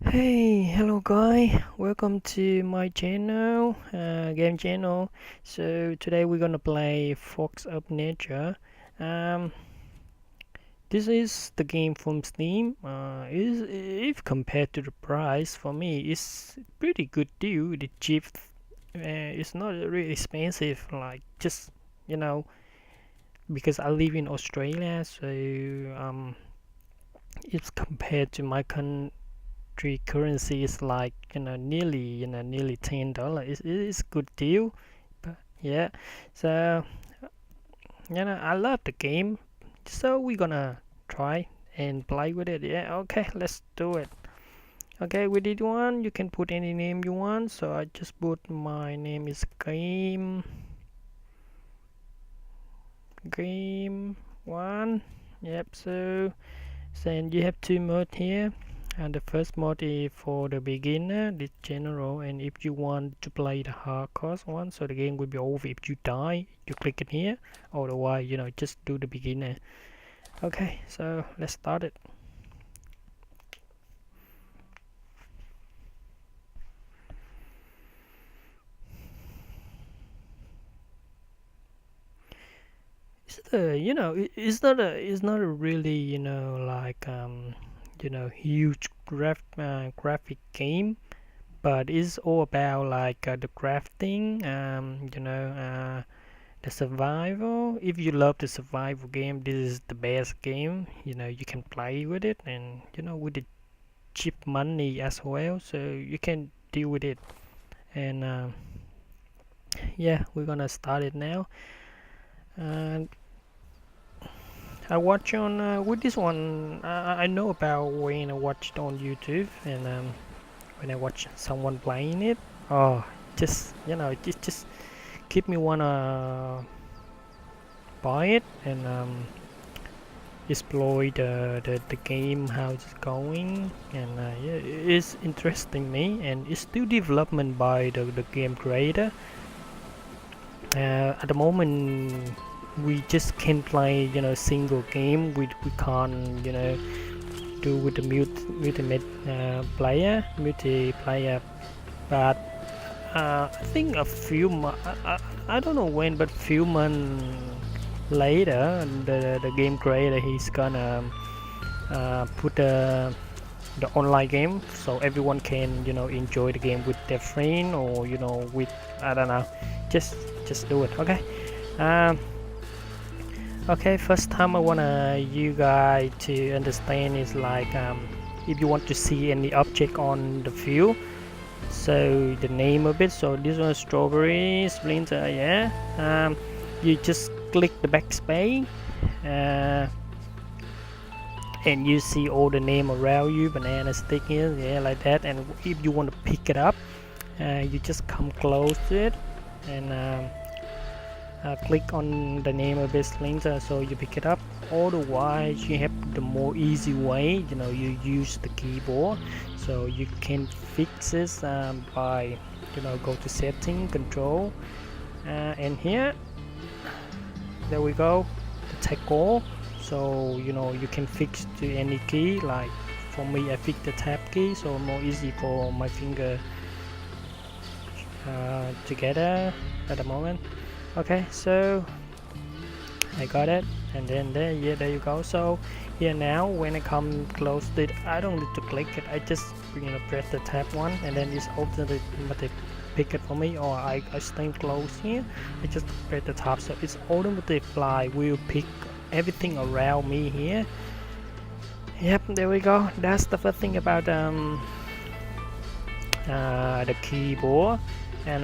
Hey, hello guy, welcome to my channel, game channel. So today we're gonna play Fox of Nature. Um, this is the game from Steam. Is if compared to the price for me, it's pretty good deal. The cheap, it's not really expensive. Like just you know, because I live in Australia, so it's compared to my country currency is like nearly $10. It's good deal, but yeah. So I love the game, so we're gonna try and play with it. Yeah, okay, let's do it. Okay, we did one. You can put any name you want, so I just put my name is game one. Yep. So then you have two mode here. And the first mode is for the beginner, the general, and if you want to play the hardcore one, so the game will be over if you die, you click it here. Otherwise, just do the beginner. Okay, so let's start it. It's not a really, like huge graphic game, but it's all about like the crafting, the survival. If you love the survival game, this is the best game. You can play with it, and with the cheap money as well, so you can deal with it. And yeah, we're gonna start it now. And I watch on with this one. I know about when I watched on YouTube, and when I watch someone playing it. Oh, just just keep me wanna buy it and explore the game, how it's going. And yeah, it's interesting me, and it's still development by the game creator. At the moment we just can play single game. We can't do with the multiplayer, but I think a few I don't know when, but few months later, the game creator, he's gonna put the online game, so everyone can enjoy the game with their friend, or with, I don't know, just do it. Okay. um, okay, first time I wanna you guys to understand is like, if you want to see any object on the field, so the name of it, so this one is strawberry splinter. Yeah. You just click the backspace, uh, and you see all the name around you, banana stick here, yeah, like that. And if you want to pick it up, you just come close to it, and click on the name of this splinter, so you pick it up. Otherwise, you have the more easy way, you use the keyboard, so you can fix this by go to setting, control, and here, there we go, the tag all. So you can fix to any key. Like for me, I fix the tab key, so more easy for my finger together at the moment. Okay, so I got it, and then there, yeah, there you go. So here now, when I come close to it, I don't need to click it. I just press the tab one, and then it's automatic pick it for me. Or I stand close here, I just press the tab, so it's automatic fly will pick everything around me here. Yep, there we go. That's the first thing about the keyboard. And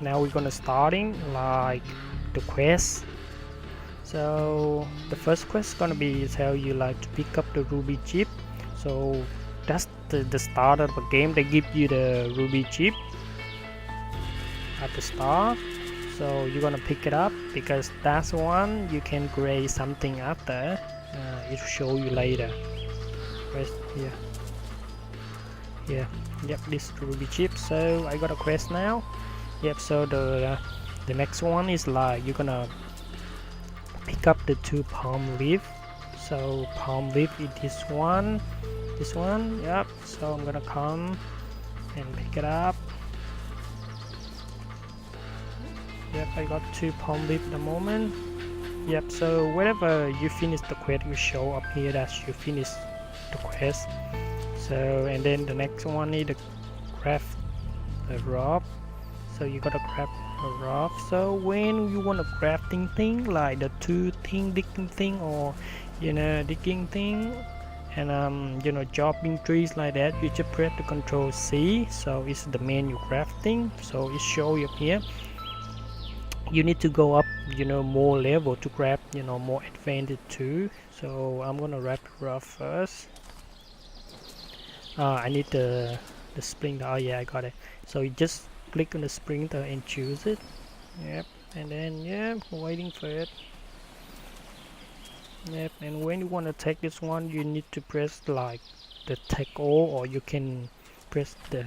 now we're gonna starting like the quest. So the first quest is gonna be tell you like to pick up the ruby chip. So that's the start of the game. They give you the ruby chip at the start, so you're gonna pick it up because that's one you can create something after. It'll show you later. Quest here. Yeah. Yep, this ruby chip. So I got a quest now. Yep. So the next one is like you're gonna pick up the two palm leaf. So palm leaf is this one, this one. Yep, so I'm gonna come and pick it up. Yep, I got 2 palm leaf at the moment. Yep, so whenever you finish the quest, you show up here that you finish the quest. So, and then the next one need to craft a rope. So you gotta craft a rope. So when you want a crafting thing, like the 2 thing, digging thing, or digging thing, and chopping trees like that, you just press the Control C. So it's the menu crafting. So it show you up here. You need to go up more level to grab more advantage too. So I'm gonna wrap it up first. I need the splinter. Oh yeah, I got it. So you just click on the splinter and choose it. Yep, and then waiting for it. Yep, and when you want to take this one, you need to press like the take all, or you can press the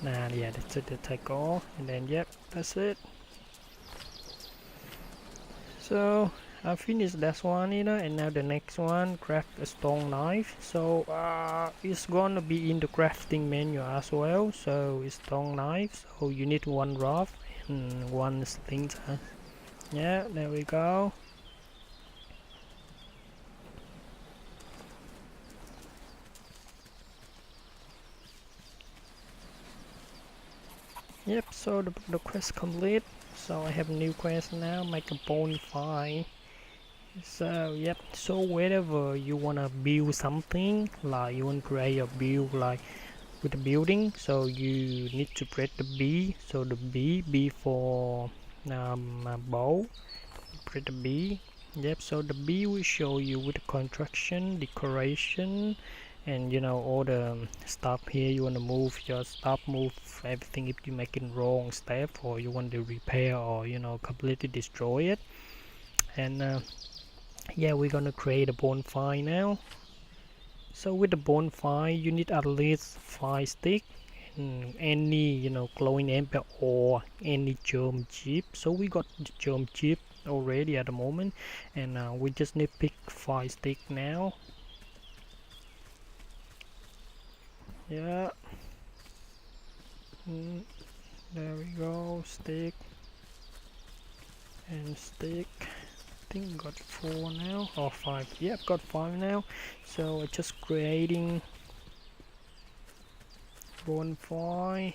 that's it, the take all, and then that's it. So I finished that one, and now the next one, craft a stone knife. So it's gonna be in the crafting menu as well. So it's stone knife. So you need 1 rod and 1 splinter. Yeah, there we go. Yep. So the quest complete. So I have a new quest now. Make a bonfire. So so whenever you wanna build something, like you want to create a build like with the building, so you need to press the B. So the B for bow, press the B. Yep, so the B will show you with the construction, decoration, and all the stuff here. You want to move your stuff, move everything if you make it wrong step, or you want to repair, or completely destroy it. And we're gonna create a bonfire now. So with the bonfire, you need at least 5 sticks and any glowing ember or any germ chip. So we got the germ chip already at the moment, and we just need pick 5 sticks now. Yeah. There we go. Stick and stick. I think got 4 now, or 5. Yep, got 5 now. So just creating bonfire.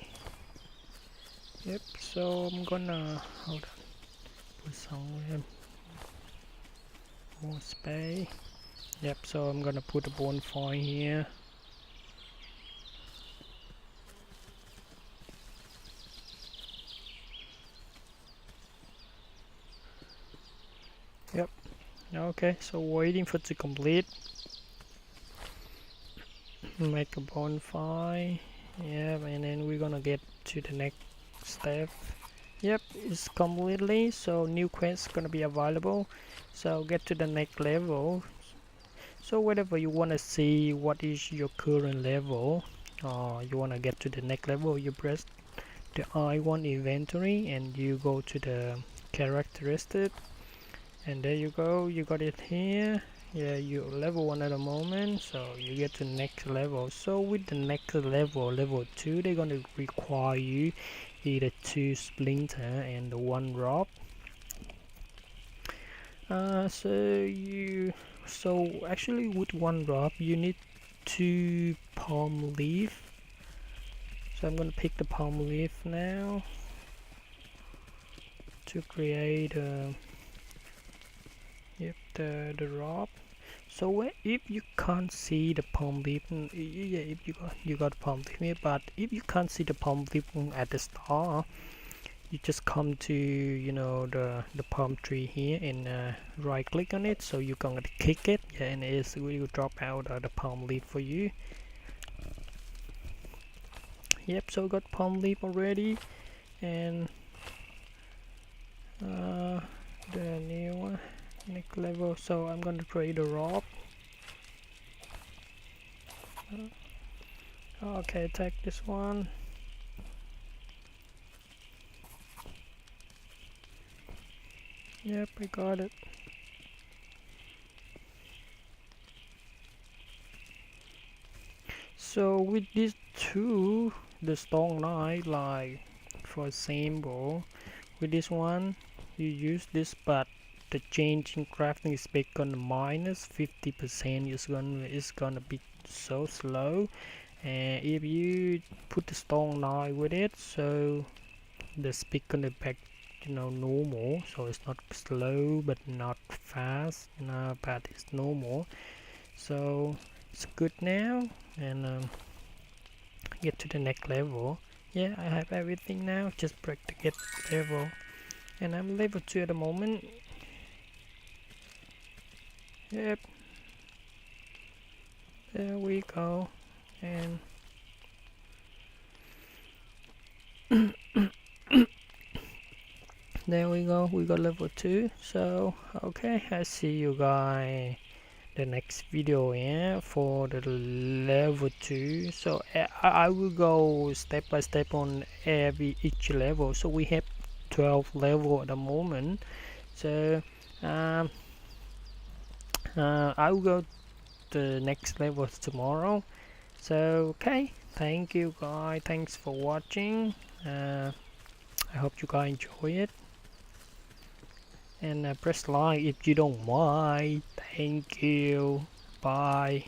Yep, so I'm gonna hold on, put somewhere more space. Yep, so I'm gonna put a bonfire here. Yep. Okay, so waiting for it to complete. Make a bonfire. Yep, and then we're gonna get to the next step. Yep, it's completely. So new quest gonna be available. So get to the next level. So whenever you wanna see what is your current level, or you wanna get to the next level, you press the I1 inventory and you go to the characteristic, and there you go, you got it here. Yeah, you level 1 at the moment, so you get to next level. So with the next level, level 2, they're gonna require you either 2 splinter and 1 rope. So actually with 1 rope you need 2 palm leaf. So I'm gonna pick the palm leaf now to create the rope. So if you can't see the palm leaf, if you got palm leaf here, but if you can't see the palm leaf at the start, you just come to the palm tree here and right click on it. So you're gonna kick it, and it will drop out the palm leaf for you. Yep, so got palm leaf already, and the new one, next level. So I'm gonna trade a rope. Okay, take this one. Yep, I got it. So with these two, the stone knife, like for example, with this one, you use this, but the change in crafting speed gonna minus 50%. It's gonna be so slow. And if you put the stone knife with it, so the speed gonna back, normal. So it's not slow, but not fast, but it's normal. So it's good now, and get to the next level. Yeah, I have everything now, just break to get level, and I'm level 2 at the moment. Yep, there we go. And there we go, we got level 2. So okay, I see you guys the next video, yeah, for the level 2. So I will go step by step on each level. So we have 12 level at the moment. So um, I will go to the next level tomorrow. So okay, thank you guys, thanks for watching. I hope you guys enjoy it, and press like if you don't mind. Thank you, bye.